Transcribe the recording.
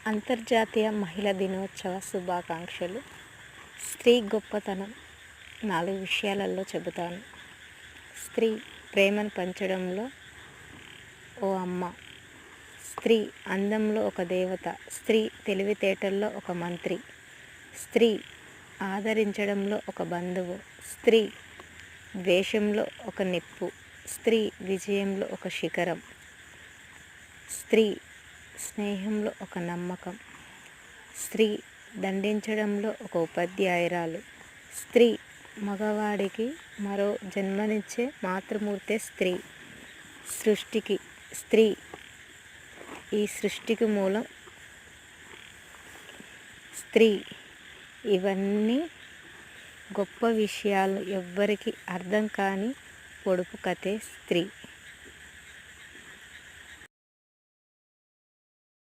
అంతర్జాతీయ మహిళా దినోత్సవ శుభాకాంక్షలు. స్త్రీ గొప్పతనం 4 విషయాలలో చెబుతాను. స్త్రీ ప్రేమను పంచడంలో ఓ అమ్మ, స్త్రీ అందంలో ఒక దేవత, స్త్రీ తెలివితేటల్లో ఒక మంత్రి, స్త్రీ ఆదరించడంలో ఒక బంధువు, స్త్రీ ద్వేషంలో ఒక నిప్పు, స్త్రీ విజయంలో ఒక శిఖరం, స్త్రీ స్నేహంలో ఒక నమ్మకం, స్త్రీ దండించడంలో ఒక ఉపాధ్యాయురాలు, స్త్రీ మగవాడికి మరో జన్మనిచ్చే మాతృమూర్తే స్త్రీ, స్త్రీ ఈ సృష్టికి మూలం స్త్రీ. ఇవన్నీ గొప్ప విషయాలు, ఎవ్వరికి అర్థం కాని పొడుపు కథే స్త్రీ.